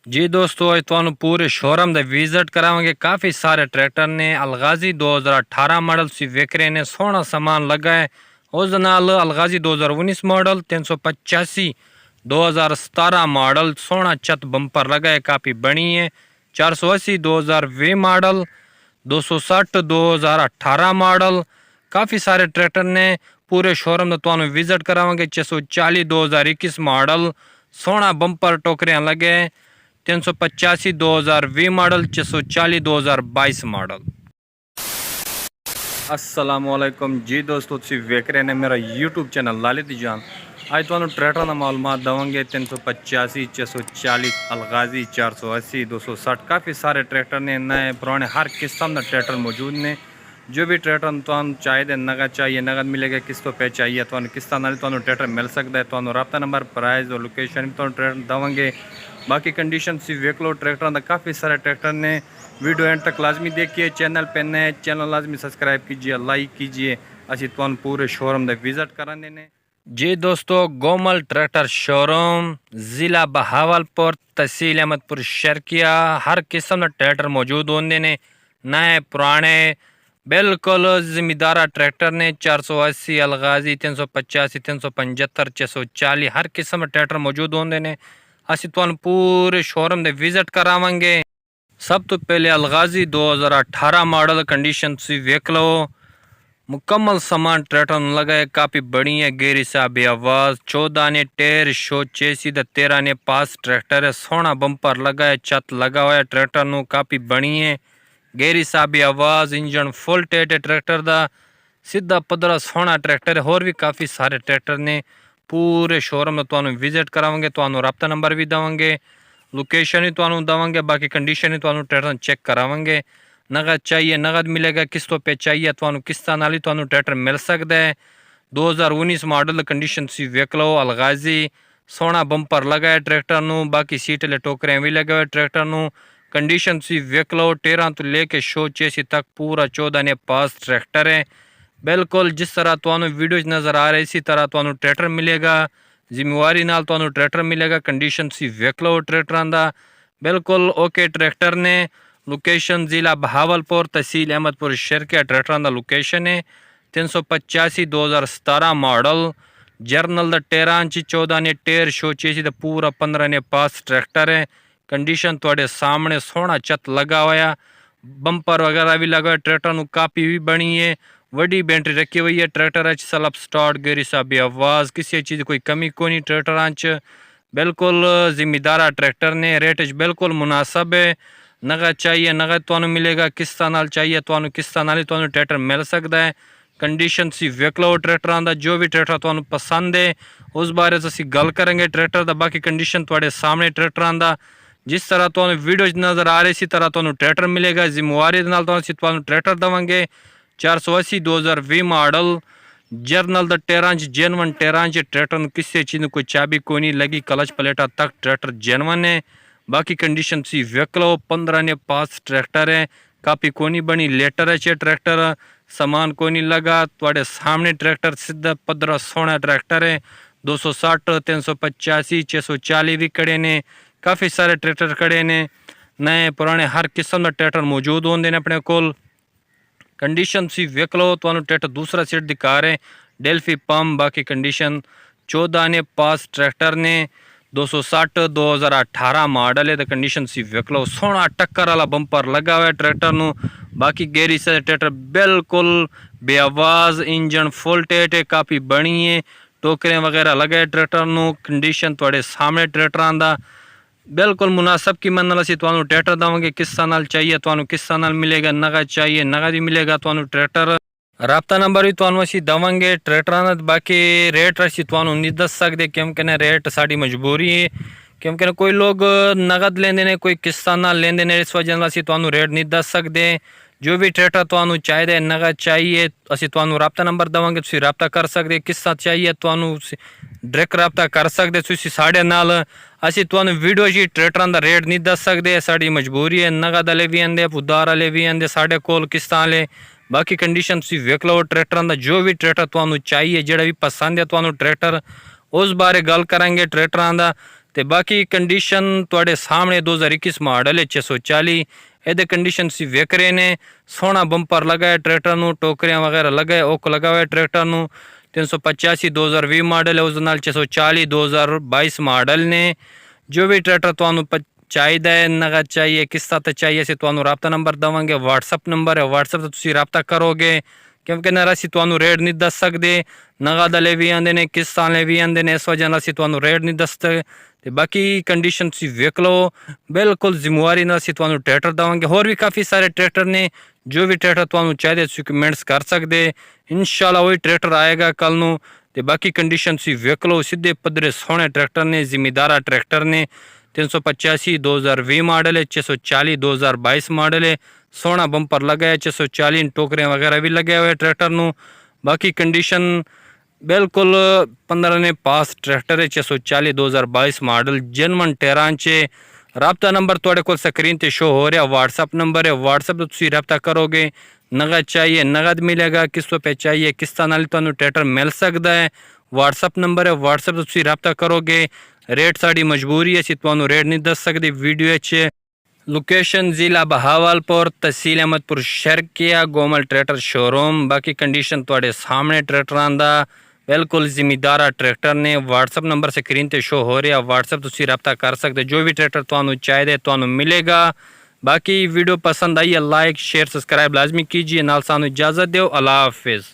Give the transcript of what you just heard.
जी दोस्तों, अज तुहानू पूरे शोरूम का विजिट करावांगे। काफ़ी सारे ट्रैक्टर ने अलगाजी 2018 मॉडल सी वेख रहे ने, सोहना सामान लगा है। उस नाल अलगाजी 2019 मॉडल 385 2017 मॉडल सोहना छत बंपर लगा है, काफ़ी बनी है। 480 2020 मॉडल, 260 2018 मॉडल। काफ़ी सारे ट्रैक्टर ने पूरे शोरूम का तुहानू विजिट करावांगे। 640 2021 मॉडल सोहना बंपर टोकरियां लगे। 385 2020 मॉडल, 640 2022 मॉडल। अस्सलामुअलैकुम जी दोस्तों, तुसी वेख रहे हैं मेरा यूट्यूब चैनल लालित जान। आज तुहानू ट्रैक्टर का मालूमात देवांगे। 385 640 अलगाजी 480 260। काफ़ी सारे ट्रैक्टर ने, नए पुराने हर किस्म का ट्रैक्टर मौजूद ने। जो भी ट्रैक्टर तुहानू चाहिए, नगद चाहिए नगद मिलेगा, किस्तों पे चाहिए तुहानू किस्तां नाल तुहानू ट्रैक्टर मिल सकता है। तुहानू रब्ता नंबर, प्राइस और लोकेशन भी तुहानू ट्रैक्टर देवांगे। बाकी कंडीशन सी वेख लो ट्रैक्टर का। काफ़ी सारे ट्रैक्टर ने, वीडियो एंड तक लाजमी देखिए। चैनल पे नए, चैनल लाजमी सब्सक्राइब कीजिए, लाइक कीजिए। असी तुहानू पूरे शोरूम का विजिट कराने ने। जी दोस्तों, गोमल ट्रैक्टर शोरूम, ज़िला बहावलपुर, तहसील अहमदपुर शर्किया। हर किस्म का ट्रैक्टर मौजूद होंगे ने, नए पुराने बिल्कुल जिम्मेदार ट्रैक्टर ने। 480 अलगाजी 385 375 640 हर किस्म का ट्रैक्टर मौजूद होंगे ने। असी तुहानू पूरे शोरूम के विजिट करावांगे। सब तो पहले अलगाजी 2018 मॉडल कंडीशन सी वेख लो। मुकम्मल सामान ट्रैक्टर लगा है, काफ़ी बड़ी है। गेरी साहब आवाज़, 14 ने टायर, शो चेसी 13 ने पास ट्रैक्टर है। सोहना बंपर लगा है, छत लगा हुआ है ट्रैक्टर नू, काफ़ी बड़ी है। गेरी साहब आवाज़, इंजन फुल टेट है ट्रैक्टर का, सीधा पदरा सोहना ट्रैक्टर है। होर भी काफ़ी सारे ट्रैक्टर ने। पूरे शोरूम में तुहानू विजिट करावांगे, तुहानू रब्ता नंबर भी देवांगे, लोकेशन ही तुहानू देवांगे। बाकी कंडीशन ही तुहानू ट्रैक्टर चेक करावांगे। नगद चाहिए नगद मिलेगा, किस्तों पे चाहिए तुहानू किस्तां नाल ही तुहानू ट्रैक्टर मिल सकता है। 2019 मॉडल कंडीशन सी वेख लो। अलगाजी सोहना बंपर लगा है ट्रैक्टर नू, बाकी सीट ले टोकरे भी लगे हुए ट्रैक्टर नू। कंडीशन सी वेख लो। 13 तो लेके शो चेसी तक पूरा 14 ने पास ट्रैक्टर है। बिल्कुल जिस तरह तुहानू वीडियो नज़र आ रहा है, इसी तरह तुहानू ट्रैक्टर मिलेगा। जिम्मेवारी नाल तुहानू ट्रैक्टर मिलेगा। कंडीशन सी वेख लो ट्रैक्टर का, बिल्कुल ओके ट्रैक्टर ने। लोकेशन ज़िला बहावलपुर, तहसील अहमदपुर शर्किया ट्रैक्टर का लोकेशन है। 385 2017 मॉडल, जर्नल 13 इंच, 14 ने टायर, शो चेसी पूरा 15 ने पास ट्रैक्टर है। कंडीशन थोड़े सामने, सोहना छत लगा हुआ, बंपर वगैरह भी लगा हुआ। ट्रैक्टर नू काफ़ी भी बनी है, वड्डी बैटरी रखी हुई है। ट्रैक्टर सलब स्टार्ट, गेरी साहब आवाज़, किसी चीज़ कोई कमी को नहीं ट्रैक्टर। बिल्कुल जिम्मेदार ट्रैक्टर ने। रेट बिल्कुल मुनासब है। नगद चाहिए नगद तुहानू मिलेगा, किस्तां नाल चाहिए तुहानू किस्तां नाल ही तुहानू ट्रैक्टर मिल सकता है। कंडीशन सी वेख लो ट्रैक्टर का। जो भी ट्रैक्टर तुहानू पसंद है उस बारे असी गल करेंगे ट्रैक्टर का। बाकी कंडीशन तुहाडे सामने ट्रैक्टर का, जिस तरह तुहानू वीडियो नज़र आ रही, इसी तरह तुहानू ट्रैक्टर मिलेगा। जिम्मेवारी नाल तुहानू ट्रैक्टर देवांगे। 480 2020 model, general 13 inch, genuine 13 inch tractor. किसी चीज़ कोई चाबी कोई नहीं लगी, क्लच प्लेटा तक ट्रैक्टर जेनवन है। बाकी कंडीशन सी वेख लो। 15 ने पास ट्रैक्टर है, काफ़ी कोनी बनी लेटर है ट्रैक्टर, सामान कोई नहीं लगा। तुहाडे सामने ट्रैक्टर सीधा पदरा सोहना ट्रैक्टर है। 260 385 640 भी खड़े ने। काफ़ी सारे ट्रैक्टर खड़े ने, नए पुराने हर किस्म का ट्रैक्टर मौजूद होंगे ने अपने कोल। कंडीशन सी वेख लो। तुहानू ट्रैक्टर दूसरा सीट दिखा रहे, डेल्फी पम्प। बाकी कंडीशन 14 ने पास ट्रैक्टर ने, 260 2018 मॉडल है। तो कंडीशन सी वेख लो। सोहना टक्कर वाला बंपर लगा हुआ है ट्रैक्टर नू। बाकी गेरी से ट्रैक्टर बिल्कुल बेआवाज़, इंजन फुल टेट है, काफ़ी बनी है। टोकरे वगैरह लगे ट्रैक्टर नू। कंडीशन थोड़े सामने ट्रैक्टर का, बिल्कुल मुनासब कीमत नाल असीं तुहानू ट्रैक्टर देवांगे। किस्तां नाल चाहिए तुहानू किस्तां नाल मिलेगा, नगद चाहिए नगद ही मिलेगा तुहानू ट्रैक्टर। रब्ता नंबर भी तुहानू असीं देवांगे ट्रैक्टर का। बाकी रेट असीं तुहानू नहीं दस सकते, क्योंकि रेट साडी मजबूरी है। क्योंकि कोई लोग नगद लेंदे ने, कोई किस्तां नाल लेंदे ने, इस वजह नाल असीं तुहानू रेट नहीं दस सकते। जो भी ट्रैक्टर तुहानू चाहिए, नगद चाहिए, असीं तुहानू रब्ता नंबर देवांगे, तुसीं रब्ता कर सकते। किस्तां चाहिए तुहानू डायरेक्ट रब्ता कर सकते तुसीं साडे नाल। असीं तुहानू वीडियो च ट्रैक्टर का रेट नहीं दस सकते, साडी मजबूरी है। नगद वाले भी आंदे, उधार वाले भी आंदे साडे कोल, किस्तां वाले। बाकी कंडीशन तुसीं वेख लो ट्रैक्टर का। जो भी ट्रैक्टर तुहानू चाहिए, जिहड़ा भी पसंद है तुहानू ट्रैक्टर, उस बारे गल करेंगे ट्रैक्टर का। ਤੇ ਬਾਕੀ ਕੰਡੀਸ਼ਨ ਤੁਹਾਡੇ ਸਾਹਮਣੇ 2021 ਮਾਡਲ ਹੈ 640। ਇਹਦੇ ਕੰਡੀਸ਼ਨ ਤੁਸੀਂ ਵੇਖ ਰਹੇ ਨੇ। ਸੋਹਣਾ ਬੰਪਰ ਲਗਾ ਹੈ ਟਰੈਕਟਰ ਨੂੰ, ਟੋਕਰੀਆਂ ਵਗੈਰਾ ਲਗਾਏ, ਓਕ ਲਗਾ ਹੋਇਆ ਟਰੈਕਟਰ ਨੂੰ। 385 2020 ਮਾਡਲ ਹੈ, ਉਸ ਨਾਲ 640 2022 ਮਾਡਲ ਨੇ। ਜੋ ਵੀ ਟਰੈਕਟਰ ਤੁਹਾਨੂੰ ਚਾਹੀਦਾ ਹੈ, ਨਗਦ चाहिए, किस्ता ਤੇ चाहिए, ਅਸੀਂ ਤੁਹਾਨੂੰ ਰਾਬਤਾ ਨੰਬਰ ਦੇਵਾਂਗੇ। WhatsApp ਨੰਬਰ ਹੈ, WhatsApp ਤੇ ਤੁਸੀਂ ਰਾਬਤਾ ਕਰੋਗੇ, ਕਿਉਂਕਿ ਨਾ ਅਸੀਂ ਤੁਹਾਨੂੰ ਰੇਟ ਨਹੀਂ ਦੱਸ ਸਕਦੇ। ਨਗਦ ਵਾਲੇ ਵੀ ਆਉਂਦੇ ਨੇ, ਕਿਸ਼ਤਾਂ ਵਾਲੇ ਵੀ ਆਉਂਦੇ ਨੇ, ਇਸ ਵਜ੍ਹਾ ਨਾਲ ਅਸੀਂ ਤੁਹਾਨੂੰ ਰੇਟ ਨਹੀਂ ਦੱਸਦੇ। ਤੇ ਬਾਕੀ ਕੰਡੀਸ਼ਨ ਤੁਸੀਂ ਵੇਖ ਲਓ, ਬਿਲਕੁਲ ਜ਼ਿੰਮੇਵਾਰੀ ਨਾਲ ਅਸੀਂ ਤੁਹਾਨੂੰ ਟਰੈਕਟਰ ਦੇਵਾਂਗੇ। ਹੋਰ ਵੀ ਕਾਫੀ ਸਾਰੇ ਟਰੈਕਟਰ ਨੇ, ਜੋ ਵੀ ਟਰੈਕਟਰ ਤੁਹਾਨੂੰ ਚਾਹੀਦੇ ਤੁਸੀਂ ਕਮੈਂਟਸ ਕਰ ਸਕਦੇ। ਇਨਸ਼ਾਅੱਲਾ ਉਹੀ ਟਰੈਕਟਰ ਆਏਗਾ ਕੱਲ ਨੂੰ। ਤੇ ਬਾਕੀ ਕੰਡੀਸ਼ਨ ਤੁਸੀਂ ਵੇਖ ਲਓ, ਸਿੱਧੇ ਪੱਧਰੇ ਸੋਹਣੇ ਟਰੈਕਟਰ ਨੇ, ਜ਼ਿਮੀਦਾਰਾ ਟਰੈਕਟਰ ਨੇ। 385 2020 ਮਾਡਲ ਹੈ, 640 2022 ਮਾਡਲ है। सोहना बंपर लगा है, 640 टोकरियाँ वगैरह भी लगे हुए ट्रैक्टर ਨੂੰ। बाकी कंडीशन बिल्कुल 15 ने पास ट्रैक्टर है, 640 2022 मॉडल जर्मन टायरां च। राबता नंबर तुहाडे कोल स्क्रीन ते शो हो रहा, व्हाट्सअप नंबर है, व्हाट्सअप ते तुसीं राबता करोगे। नगद चाहिए नगद मिलेगा, किस्तों पे चाहिए किस्तां नाल तुहानूं ट्रैक्टर मिल सकदा है। व्हाट्सअप नंबर है, व्हाट्सअप ते तुसीं राबता करोगे। रेट साड़ी मजबूरी है, असीं तुहानूं रेट नहीं दस सकदे वीडियो च। लोकेशन जिला बहावलपुर, तहसील अहमदपुर शर्किया, गोमल ट्रैक्टर शोरूम। बाकी कंडीशन तुहाडे सामने ट्रैक्टरां दा बिल्कुल जिमीदारा ट्रैक्टर ने। व्हाट्सअप नंबर स्क्रीन ते शो हो रहा, व्हाट्सअप तुसीं राबता कर सकते। जो भी ट्रैक्टर तुहानूं चाहिए तुहानूं मिलेगा। बाकी वीडियो पसंद आई है, लाइक शेयर सब्सक्राइब लाजमी कीजिए। नाल सानूं इजाज़त दो। अल्लाह हाफिज़।